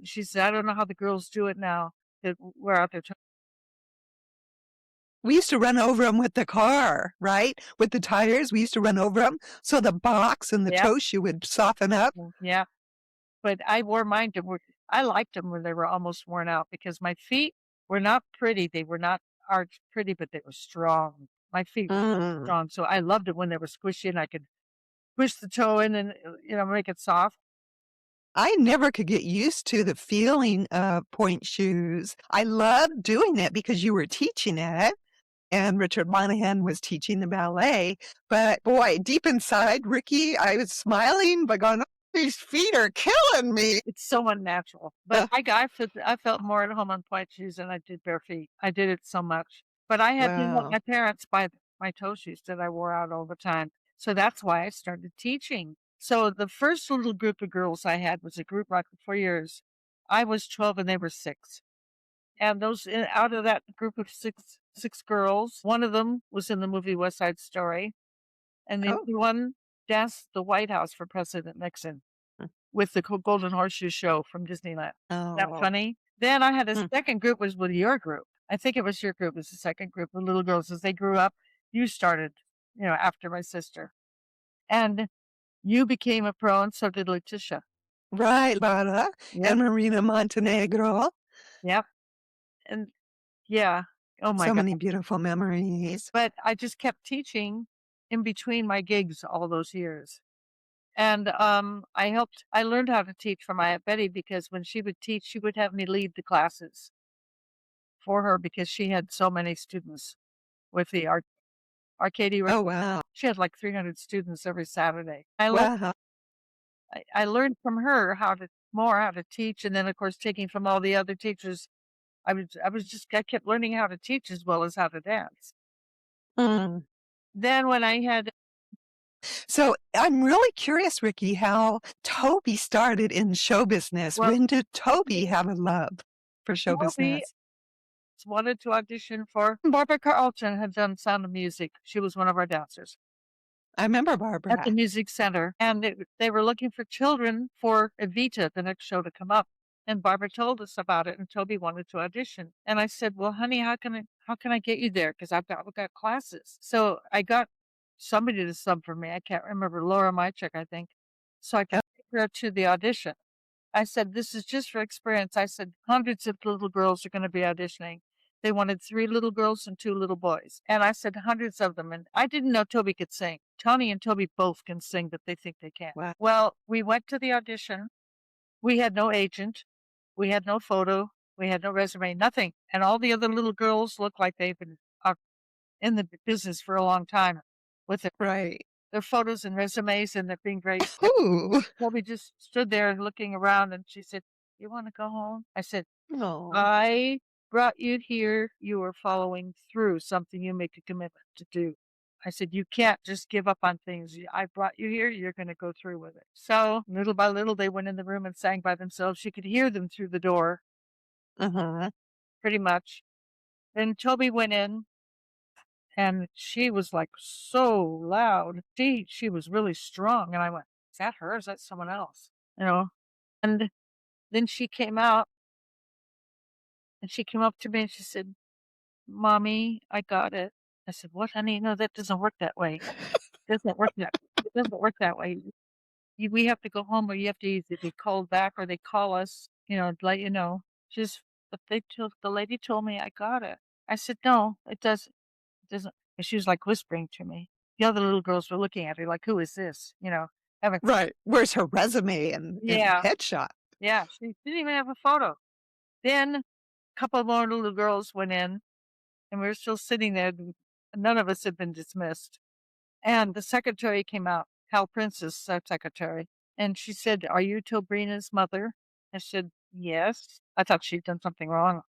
she said, "I don't know how the girls do it now that wear out their toe." We used to run over them with the car, right? With the tires, we used to run over them so the box and the Yep. toe shoe would soften up. Yeah. But I wore mine to work. I liked them when they were almost worn out because my feet were not pretty. They were not arched pretty, but they were strong. My feet were Mm. strong, so I loved it when they were squishy and I could push the toe in and, make it soft. I never could get used to the feeling of point shoes. I loved doing it because you were teaching it, and Richard Monahan was teaching the ballet, but boy, deep inside, Rikki, I was smiling, but going, "Oh, these feet are killing me." It's so unnatural. But I felt more at home on pointe shoes than I did bare feet. I did it so much. But I had to help Wow. my parents buy my toe shoes that I wore out all the time. So that's why I started teaching. So the first little group of girls I had was a group like for 4 years. I was 12 and they were 6. And out of that group of six girls, one of them was in the movie West Side Story, and the Oh. other one danced the White House for President Nixon with the Golden Horseshoe Show from Disneyland. That Oh. funny? Then I had a Mm. second group was with your group. I think it was your group was the second group of little girls as they grew up. You started, after my sister. And you became a pro and so did Letitia. Right, Lara Yep. and Marina Montenegro. Yep. And yeah. Oh my So God. many beautiful memories. But I just kept teaching in between my gigs all those years. And I learned how to teach from my Aunt Betty because when she would teach, she would have me lead the classes for her because she had so many students with the Arcadia. Oh, wow. She had like 300 students every Saturday. Wow. I learned from her how to teach, and then of course taking from all the other teachers. I kept learning how to teach as well as how to dance. Mm. Then when I had So I'm really curious, Rikki, how Toby started in show business. well, When did Toby have a love for show Toby business? wanted to audition for Barbara Carlton had done Sound of Music. She was one of our dancers I remember at the Barbara. music center, and they were looking for children for Evita, the next show to come up. And Barbara told us about it, and Toby wanted to audition. And I said, "Well, honey, how can I get you there? Because I've got classes." So I got somebody to sub for me. I can't remember, Laura Mychek, I think. So I Oh, took her to the audition. I said, "This is just for experience." I said, "Hundreds of little girls are going to be auditioning." They wanted 3 little girls and 2 little boys. And I said, hundreds of them. And I didn't know Toby could sing. Tony and Toby both can sing, but they think they can't. wow. Well, we went to the audition. We had no agent. We had no photo. We had no resume, nothing. And all the other little girls looked like they've been in the business for a long time with Right. their photos and resumes and they're being very Ooh. Toby just stood there looking around and she said, "You want to go home?" I said, Oh. "I brought you here. You are following through something you make a commitment to do." I said, "You can't just give up on things. I brought you here. You're going to go through with it." So little by little, they went in the room and sang by themselves. She could hear them through the door Uh-huh. pretty much. Then Toby went in and she was like so loud. She was really strong. And I went, "Is that her? Is that someone else?" You know? And then she came out and she came up to me and she said, "Mommy, I got it." I said, "What, honey? No, that doesn't work that way. It doesn't work that way. We have to go home or you have to either be called back or they call us, to let you know." She's, but the lady told me I got it. I said, "No, it doesn't." And she was like whispering to me. The other little girls were looking at her like, "Who is this?" Having, Right. Where's her resume and yeah, headshot? yeah. She didn't even have a photo. Then a couple more little girls went in and we were still sitting there. None of us had been dismissed. And the secretary came out, Hal Prince's secretary, and she said, "Are you Tobrina's mother?" I said, "Yes." I thought she'd done something wrong.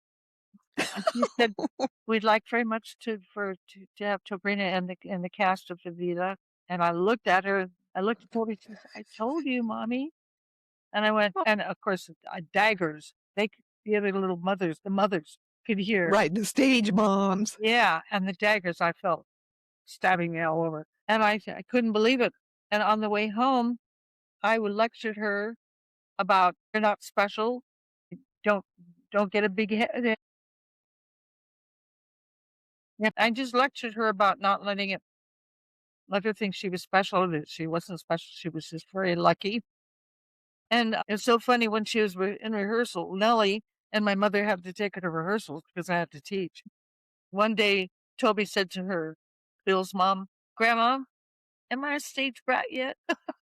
And she said, "We'd like very much to have Sabrina in the cast of Evita." And I looked at her. I looked at Toby. She said, "I told you, mommy." And I went, and of course, daggers. The other little mothers, the mothers could hear. Right, the stage moms. Yeah, and the daggers I felt stabbing me all over. And I couldn't believe it. And on the way home, I would lectured her about you're not special. Don't don't get a big head. Yeah, I just lectured her about not let her think she was special, that she wasn't special. She was just very lucky. And it's so funny when she was in rehearsal, Nellie and my mother had to take her to rehearsals because I had to teach. One day, Toby said to her, Bill's mom, "Grandma, am I a stage brat yet?"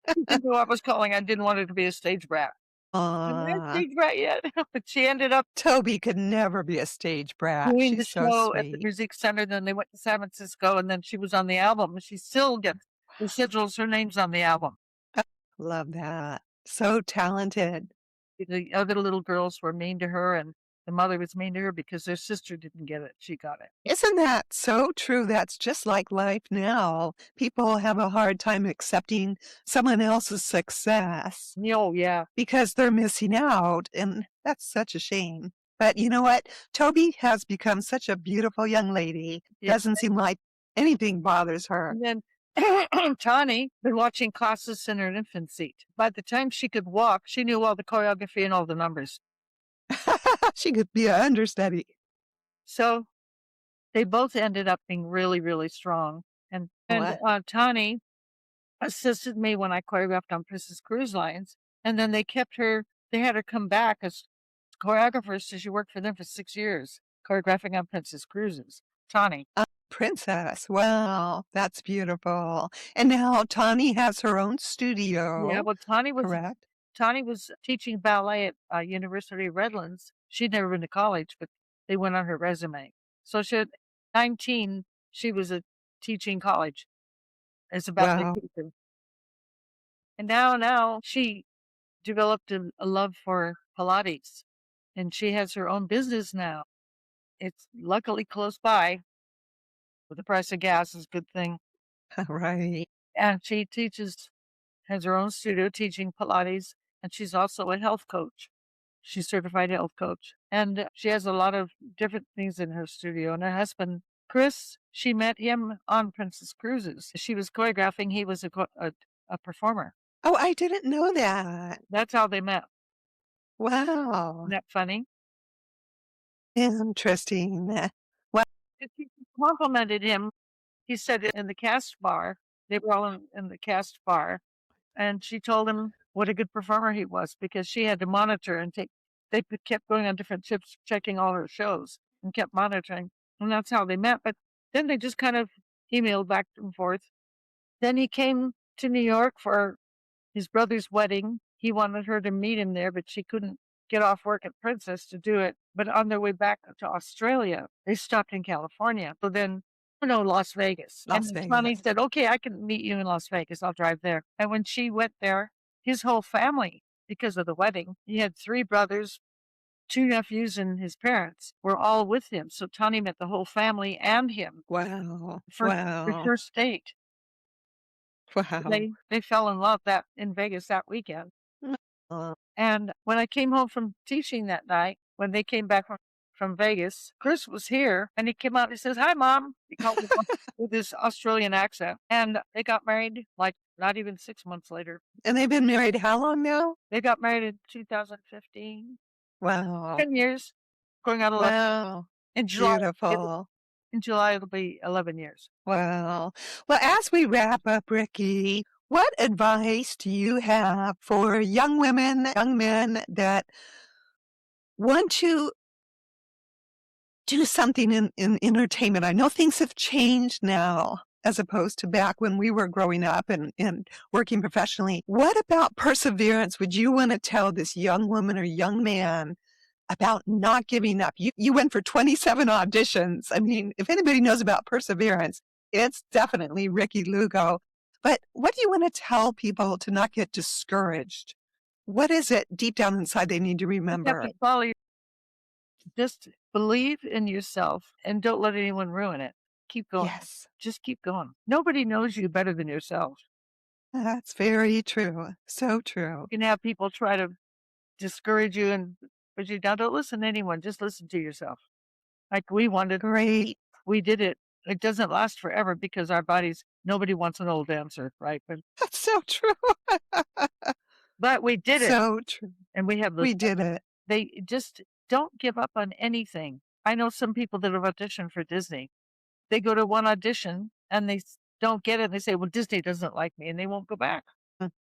She didn't know what I was calling. I didn't want her to be a stage brat. Am I a stage brat yet? But she ended up Toby could never be a stage brat. doing the She's so show at the sweet. music center. Then they went to San Francisco, and then she was on the album. And she still gets residuals. Her name's on the album. Love that. So talented. The other little girls were mean to her, and the mother was mean to her because their sister didn't get it. She got it. Isn't that so true? That's just like life now. People have a hard time accepting someone else's success Oh, yeah. because they're missing out, and that's such a shame. But you know what? Toby has become such a beautiful young lady. Yeah. Doesn't seem like anything bothers her. And then Tawny been watching classes in her infancy. By the time she could walk, she knew all the choreography and all the numbers. She could be an understudy. So they both ended up being really, really strong. And What? Tawny assisted me when I choreographed on Princess Cruise Lines. And then they had her come back as choreographer. So she worked for them for 6 years, choreographing on Princess Cruises. Tawny. Princess. Wow, that's beautiful. And now Tawny has her own Yeah, studio, well, correct? Tawny was teaching ballet at University of Redlands. She'd never been to college, but they went on her resume. So she had 19, she was teaching college as a ballet Wow. teacher. And now she developed a love for Pilates, and she has her own business now. It's luckily close by. With the price of gas is a good thing. Right. And she has her own studio teaching Pilates, and she's also a health coach. She's certified health coach. And she has a lot of different things in her studio. And her husband, Chris, she met him on Princess Cruises. She was choreographing. He was a performer. Oh, I didn't know that. That's how they met. Wow. Isn't that funny? Interesting. Well, She complimented him. He said in the cast bar, they were all in the cast bar, and she told him what a good performer he was because she had to monitor and kept going on different trips, checking all her shows and kept monitoring. And that's how they met. But then they just kind of emailed back and forth. Then he came to New York for his brother's wedding. He wanted her to meet him there, but she couldn't get off work at Princess to do it. But on their way back to Australia, they stopped in California. So then, no, Las Vegas. Las And Vegas. Connie said, "Okay, I can meet you in Las Vegas. I'll drive there." And when she went there, his whole family, because of the wedding, he had 3 brothers, 2 nephews, and his parents were all with him. So Tawny met the whole family and him Wow. for the Wow. first date. Wow. They fell in love in Vegas that weekend. Uh, And when I came home from teaching that night, when they came back from Vegas, Chris was here and he came out and he says, "Hi, Mom." He called me with his Australian accent. And they got married like not even 6 months later. And they've been married how long now? They got married in 2015. Wow. 10 years, going on 11. Wow. In July, Beautiful. it'll be 11 years. Wow. Well, as we wrap up, Rikki, what advice do you have for young women, young men that want to do something in entertainment? I know things have changed now as opposed to back when we were growing up and working professionally. What about perseverance would you want to tell this young woman or young man about not giving up? You went for 27 auditions. I mean, if anybody knows about perseverance, it's definitely Rikki Lugo. But what do you want to tell people to not get discouraged? What is it deep down inside they need to You have remember? to follow Just believe in yourself and don't let anyone ruin it. Keep going. Yes, Just keep going. Nobody knows you better than yourself. that's very true. So true. You can have people try to discourage you and put you down. Don't listen to anyone. Just listen to yourself. Like Great. we did it. It doesn't last forever because our bodies, nobody wants an old dancer, right? That's so true. But we did it. So true. And we have those. We did it. They just don't give up on anything. I know some people that have auditioned for Disney. They go to one audition and they don't get it. They say, well, Disney doesn't like me, and they won't go back.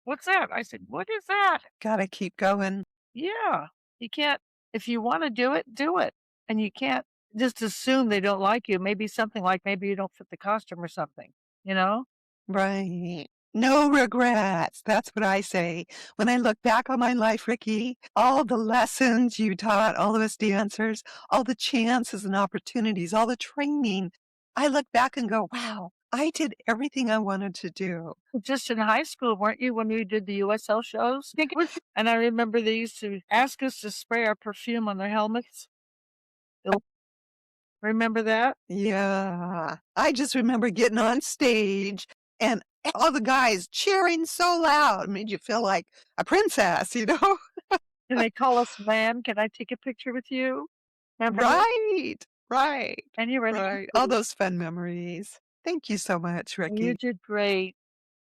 What's that? I said, what is that? Gotta keep going. Yeah. You can't, if you want to do it, do it. And you can't just assume they don't like you. Maybe something like maybe you don't fit the costume or something, you know? Right. No regrets. That's what I say. When I look back on my life, Rikki, all the lessons you taught all of us dancers, all the chances and opportunities, all the training, I look back and go, wow, I did everything I wanted to do. Just in high school, weren't you, when we did the USL shows? And I remember they used to ask us to spray our perfume on their helmets. Remember that? Yeah. I just remember getting on stage and all the guys cheering so loud made you feel like a princess, you know? And they call us ma'am. Can I take a picture with you? Remember that? Right. Right. And you were Right. All those fun memories. Thank you so much, You Rikki. did great.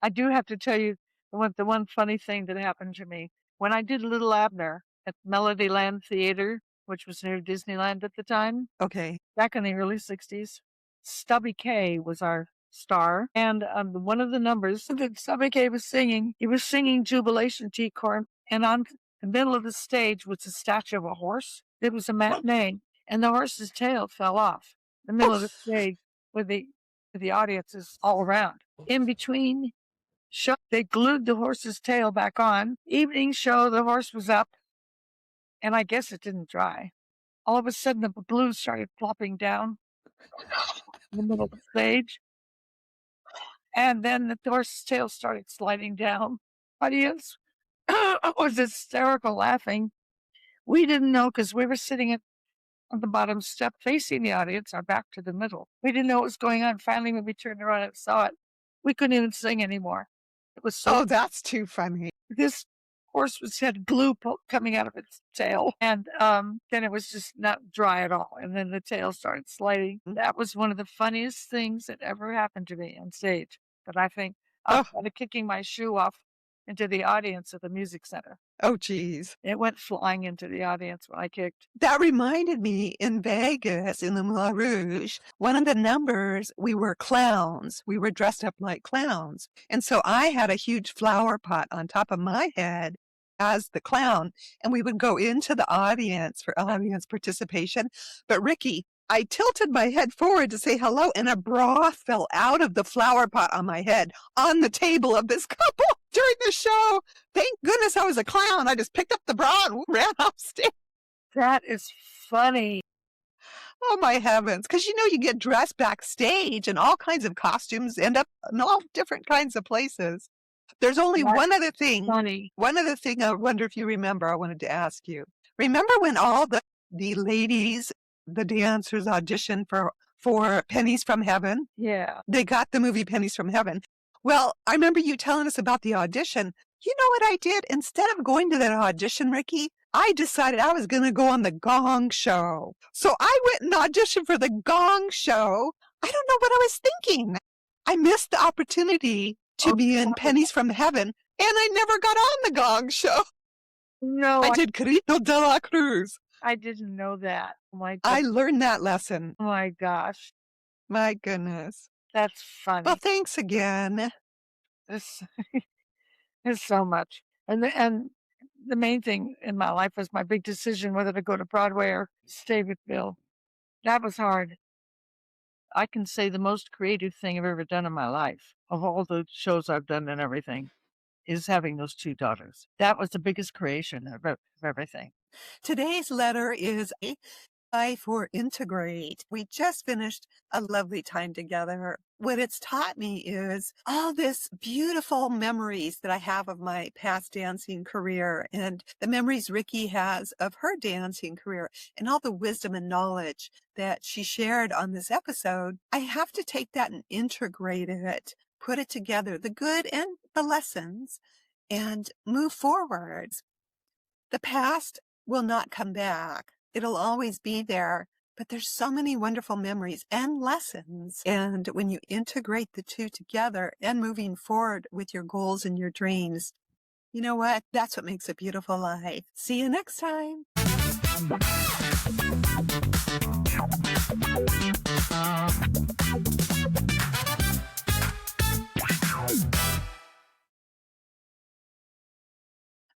I do have to tell you the one funny thing that happened to me. When I did Little Abner at Melodyland Theater, which was near Disneyland at the time, Okay. back in the early 60s, Stubby K was our star. And one of the numbers that Stubby K was singing, he was singing Jubilation T-Corn. And on the middle of the stage was a statue of a horse. It was a matinee. And the horse's tail fell off the middle of the stage with the audiences all around. In between show, they glued the horse's tail back on. Evening show, the horse was up, and I guess it didn't dry. All of a sudden, the balloons started flopping down in the middle of the stage, and then the horse's tail started sliding down. Audience was hysterical laughing. We didn't know because we were sitting on the bottom step facing the audience, our back to the middle. We didn't know what was going on. Finally, when we turned around and saw it, we couldn't even sing anymore. It was so. Oh, that's too funny. This horse had glue coming out of its tail, and then it was just not dry at all. And then the tail started sliding. That was one of the funniest things that ever happened to me on stage. But I think I was kind of kicking my shoe off into the audience at the music center. Oh, geez. It went flying into the audience when I kicked. That reminded me in Vegas, in the Moulin Rouge, one of the numbers, we were clowns. We were dressed up like clowns. And so I had a huge flower pot on top of my head as the clown, and we would go into the audience for audience participation. But Rikki, I tilted my head forward to say hello, and a bra fell out of the flower pot on my head on the table of this couple during the show. Thank goodness I was a clown. I just picked up the bra and ran off stage. That is funny. Oh, my heavens. Because, you get dressed backstage and all kinds of costumes end up in all different kinds of places. There's only one other thing. Funny. One other thing I wonder if you remember I wanted to ask you. Remember when all the ladies, the dancers auditioned for Pennies from Heaven? Yeah. They got the movie Pennies from Heaven. Well, I remember you telling us about the audition. You know what I did? Instead of going to that audition, Rikki, I decided I was going to go on the Gong Show. So I went and auditioned for the Gong Show. I don't know what I was thinking. I missed the opportunity to be in Pennies from Heaven, and I never got on the Gong Show. No, I did Carrito de la Cruz. I didn't know that. Oh my I learned that lesson. Oh my gosh. My goodness. That's funny. Well, thanks again. It's so much. And the main thing in my life was my big decision whether to go to Broadway or stay with Bill. That was hard. I can say the most creative thing I've ever done in my life, of all the shows I've done and everything, is having those two daughters. That was the biggest creation of everything. Today's letter is I for integrate. We just finished a lovely time together. what it's taught me is all this beautiful memories that I have of my past dancing career and the memories Rikki has of her dancing career and all the wisdom and knowledge that she shared on this episode. I have to take that and integrate it, put it together, the good and the lessons, and move forward. The past will not come back. It'll always be there. But there's so many wonderful memories and lessons. And when you integrate the two together and moving forward with your goals and your dreams, you know what? That's what makes a beautiful life. See you next time.